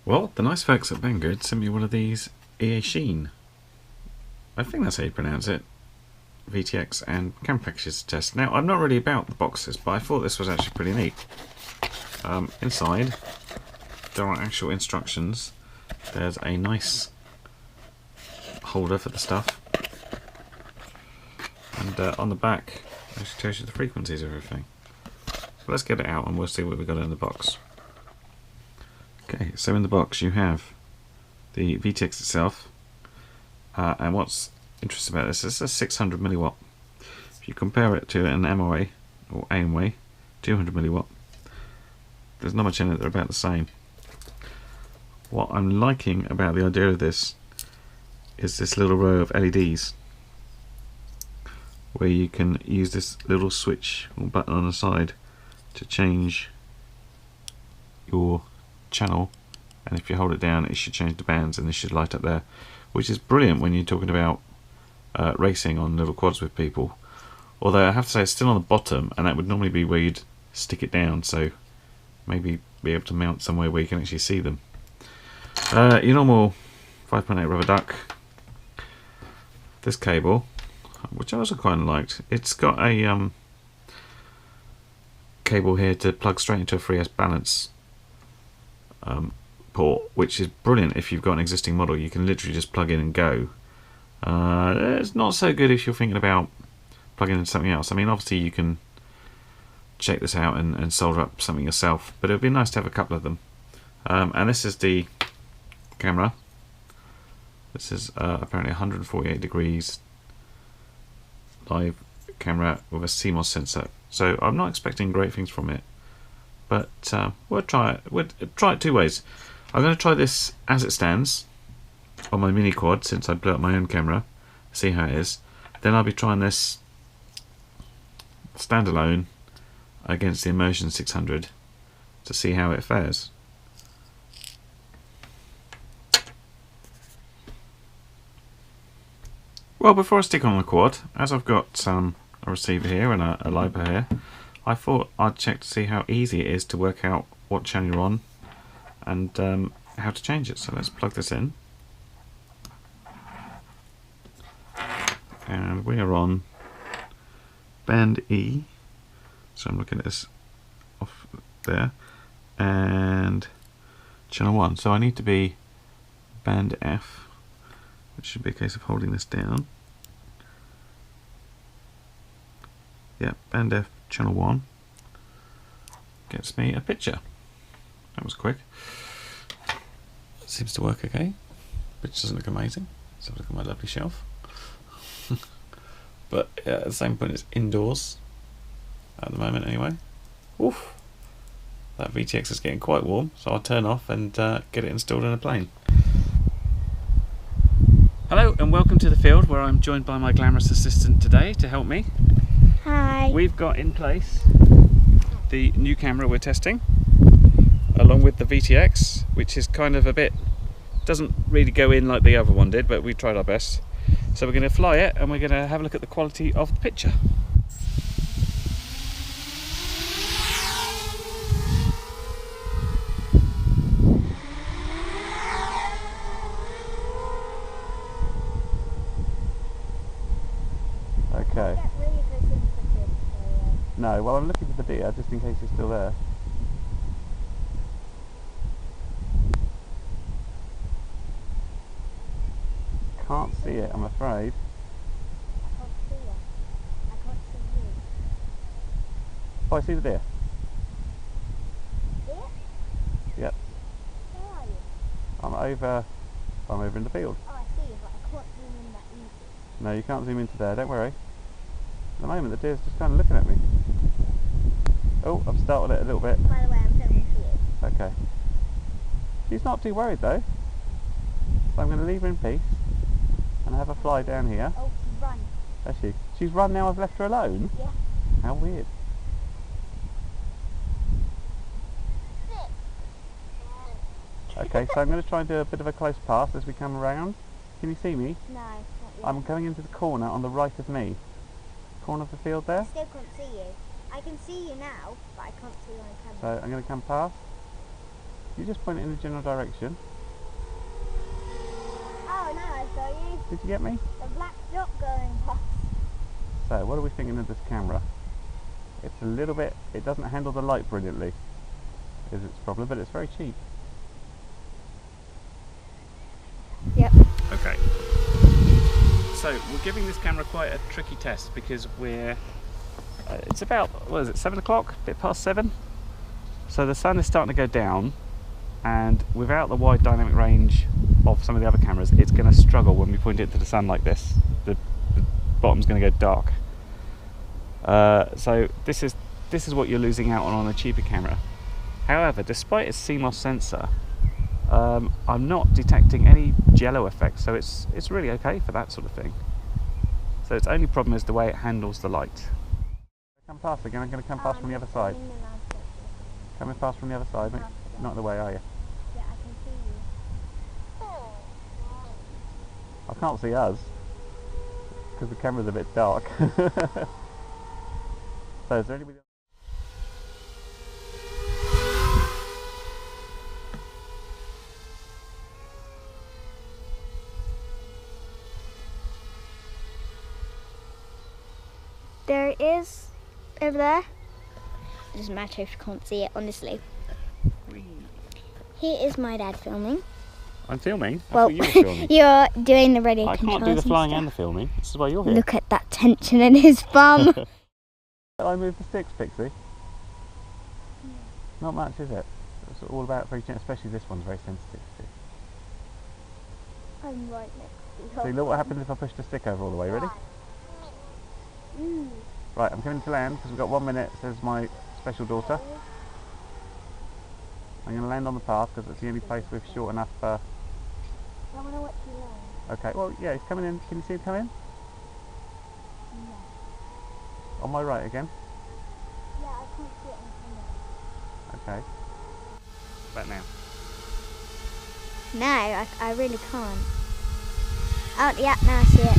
Well, the nice folks at Banggood sent me one of these Eachine, I think that's how you pronounce it, VTX and camera packages to test. Now, I'm not really about the boxes, but I thought this was actually pretty neat. Inside, there are actual instructions. There's a nice holder for the stuff. And on the back, it actually tells you the frequencies of everything. But let's get it out and we'll see what we've got in the box. Okay, so in the box you have the VTX itself, and what's interesting about this is a 600 milliwatt. If you compare it to an MOA or AMWA, 200 milliwatt, there's not much in it, they're about the same. What I'm liking about the idea of this is this little row of LEDs where you can use this little switch or button on the side to change your channel, and if you hold it down it should change the bands and this should light up there, which is brilliant when you're talking about racing on little quads with people. Although I have to say it's still on the bottom, and that would normally be where you'd stick it down, so maybe be able to mount somewhere where you can actually see them. Your normal 5.8 rubber duck. This cable, which I also quite liked, it's got a cable here to plug straight into a 3S balance port, which is brilliant if you've got an existing model. You can literally just plug in and go. It's not so good if you're thinking about plugging in something else. I mean, obviously you can check this out and solder up something yourself, but it would be nice to have a couple of them. And this is the camera. This is apparently 148 degrees live camera with a CMOS sensor. So I'm not expecting great things from it, but we'll try it. We'll try it two ways. I'm going to try this as it stands on my mini quad, since I blew up my own camera, see how it is. Then I'll be trying this standalone against the Immersion 600 to see how it fares. Well, before I stick on the quad, as I've got a receiver here and a LiPo here, I thought I'd check to see how easy it is to work out what channel you're on and how to change it. So let's plug this in. And we are on band E, so I'm looking at this off there, and channel 1. So I need to be band F, which should be a case of holding this down. Yeah, band F, channel 1. Gets me a picture. That was quick. Seems to work okay. Picture doesn't look amazing. Let's have a look at my lovely shelf. But at the same point, it's indoors at the moment anyway. Oof. That VTX is getting quite warm, so I'll turn off and get it installed in a plane. Hello and welcome to the field, where I'm joined by my glamorous assistant today to help me. Hi. We've got in place the new camera we're testing, along with the VTX, which is kind of a bit, doesn't really go in like the other one did, but we tried our best. So we're going to fly it and we're going to have a look at the quality of the picture. Okay. No, well, I'm looking for the deer just in case it's still there. Can't see it, I'm afraid. I can't see it. I can't see you. Oh, I see the deer. Deer? Yep. Where are you? I'm over in the field. Oh, I see you, but I can't zoom in that easy. No, you can't zoom into there, don't worry. At the moment the deer's just kind of looking at me. Oh, I've startled it a little bit. By the way, I'm filming for you. Okay. She's not too worried though. So I'm going to leave her in peace and have her fly down here. Oh, she's run. Has she? She's run now, I've left her alone? Yeah. How weird. Okay, so I'm going to try and do a bit of a close pass as we come around. Can you see me? No, not yet. I'm going into the corner on the right of me. Corner of the field there. I still can't see you. I can see you now, but I can't see you on camera. So I'm going to come past. You just point it in the general direction. Oh no, I saw you. Did you get me? The black dot going past. So, what are we thinking of this camera? It's a little bit, it doesn't handle the light brilliantly, is its problem, but it's very cheap. Yep. Okay. So, we're giving this camera quite a tricky test because it's about, what is it, 7 o'clock? A bit past 7? So the sun is starting to go down, and without the wide dynamic range of some of the other cameras, it's going to struggle when we point it to the sun like this. The bottom's going to go dark. So this is what you're losing out on a cheaper camera. However, despite its CMOS sensor, I'm not detecting any jello effect, so it's really okay for that sort of thing. So its only problem is the way it handles the light. Come past again. I'm going to come past from the other side. Coming past from the other side, mate. Not in the way, are you? Yeah, I can see you. I can't see us because the camera's a bit dark. So is there anybody? There is over there. It doesn't matter if you can't see it, honestly. Here is my dad filming. I'm filming? I Well, thought you were filming. you're doing the radio I controls. can't do the flying and and the filming. This is why you're here. Look at that tension in his bum. I moved the sticks, Pixie. Not much, is it? It's all about very gentle, especially this one's very sensitive. I'm right next to you. See, look what happens if I push the stick over all the way. Ready? Right, I'm coming to land because we've got 1 minute, says my special daughter. I'm going to land on the path because it's the only place with short enough. I want to watch you land. Okay, well, yeah, he's coming in. Can you see him come in? Yeah. On my right again. Yeah, I can't see it on camera. Okay. About now. No, I really can't. Oh, yeah, now I see it.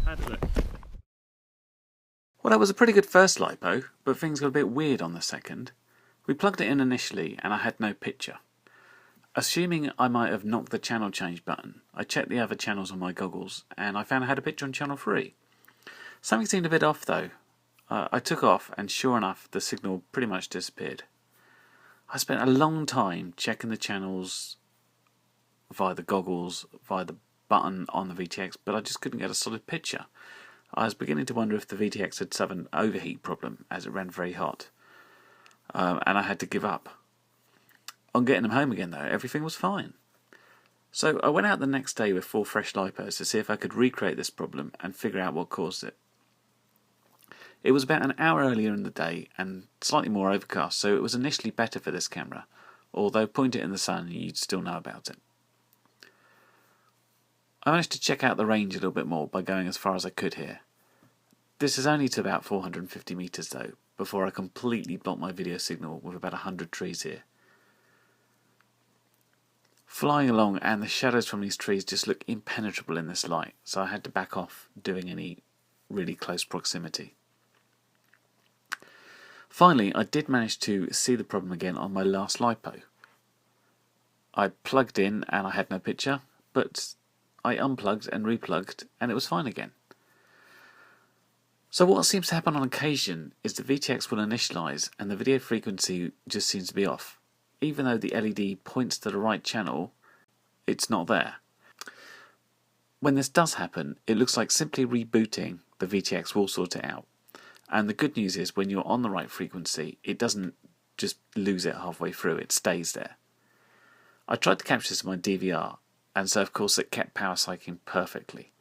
How'd it look? Well, that was a pretty good first lipo, but things got a bit weird on the second. We plugged it in initially and I had no picture. Assuming I might have knocked the channel change button, I checked the other channels on my goggles and I found I had a picture on channel 3. Something seemed a bit off though. I took off and sure enough the signal pretty much disappeared. I spent a long time checking the channels via the goggles, via the button on the VTX, but I just couldn't get a solid picture. I was beginning to wonder if the VTX had suffered an overheat problem as it ran very hot, and I had to give up. On getting them home again though, everything was fine. So I went out the next day with 4 fresh lipos to see if I could recreate this problem and figure out what caused it. It was about an hour earlier in the day and slightly more overcast, so it was initially better for this camera, although point it in the sun and you'd still know about it. I managed to check out the range a little bit more by going as far as I could here. This is only to about 450 metres though, before I completely blocked my video signal with about 100 trees here. Flying along and the shadows from these trees just look impenetrable in this light, so I had to back off doing any really close proximity. Finally, I did manage to see the problem again on my last lipo. I plugged in and I had no picture, but I unplugged and replugged and it was fine again. So what seems to happen on occasion is the VTX will initialize and the video frequency just seems to be off. Even though the LED points to the right channel, it's not there. When this does happen, it looks like simply rebooting the VTX will sort it out. And the good news is when you're on the right frequency, it doesn't just lose it halfway through, it stays there. I tried to capture this in my DVR, and so of course it kept power cycling perfectly.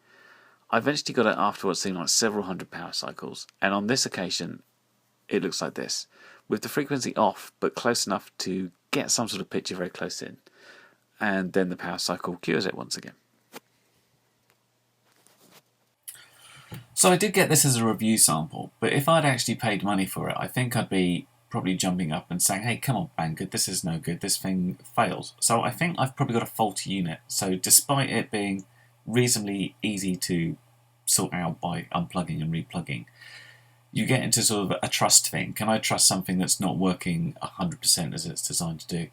I eventually got it after what seemed like several hundred power cycles, and on this occasion it looks like this, with the frequency off but close enough to get some sort of picture very close in, and then the power cycle cures it once again. So I did get this as a review sample, but if I'd actually paid money for it, I think I'd be probably jumping up and saying, hey, come on, Banggood, this is no good, this thing fails. So I think I've probably got a faulty unit. So despite it being reasonably easy to sort out by unplugging and replugging, you get into sort of a trust thing. Can I trust something that's not working 100% as it's designed to do?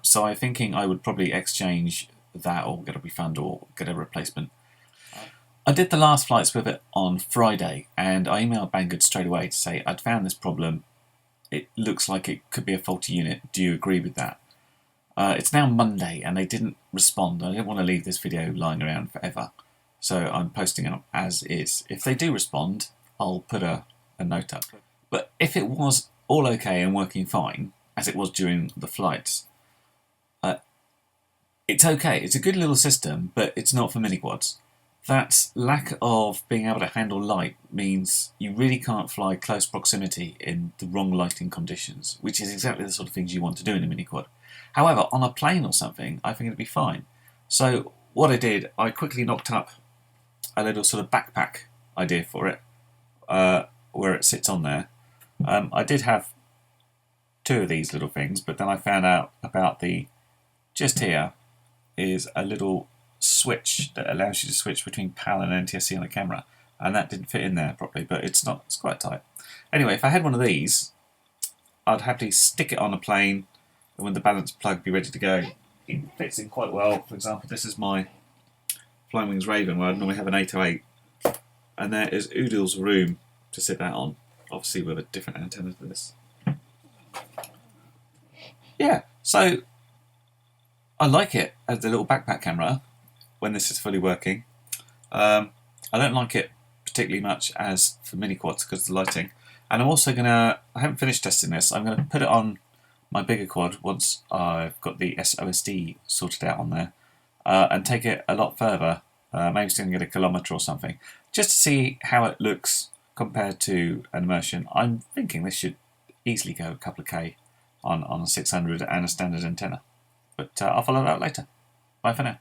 So I'm thinking I would probably exchange that or get a refund or get a replacement. I did the last flights with it on Friday, and I emailed Banggood straight away to say I'd found this problem. It looks like it could be a faulty unit. Do you agree with that? It's now Monday, and they didn't respond. I didn't want to leave this video lying around forever, so I'm posting it as is. If they do respond, I'll put a note up. But if it was all okay and working fine, as it was during the flights, it's okay. It's a good little system, but it's not for mini quads. That lack of being able to handle light means you really can't fly close proximity in the wrong lighting conditions, which is exactly the sort of things you want to do in a mini quad. However, on a plane or something, I think it'd be fine. So what I did, I quickly knocked up a little sort of backpack idea for it, where it sits on there. I did have 2 of these little things, but then I found out about just here is a little switch that allows you to switch between PAL and NTSC on a camera, and that didn't fit in there properly, but it's quite tight. Anyway, if I had one of these, I'd happily stick it on a plane, and when the balance plug be ready to go, it fits in quite well. For example, this is my Flying Wings Raven, where I'd normally have an 808, and there is oodles of room to sit that on, obviously with a different antenna to this. Yeah, so I like it as the little backpack camera when this is fully working. I don't like it particularly much as for mini quads because of the lighting. And I'm also I haven't finished testing this, I'm going to put it on my bigger quad once I've got the SOSD sorted out on there, and take it a lot further, maybe still get a kilometre or something, just to see how it looks compared to an immersion. I'm thinking this should easily go a couple of K on a 600 and a standard antenna. But I'll follow that later. Bye for now.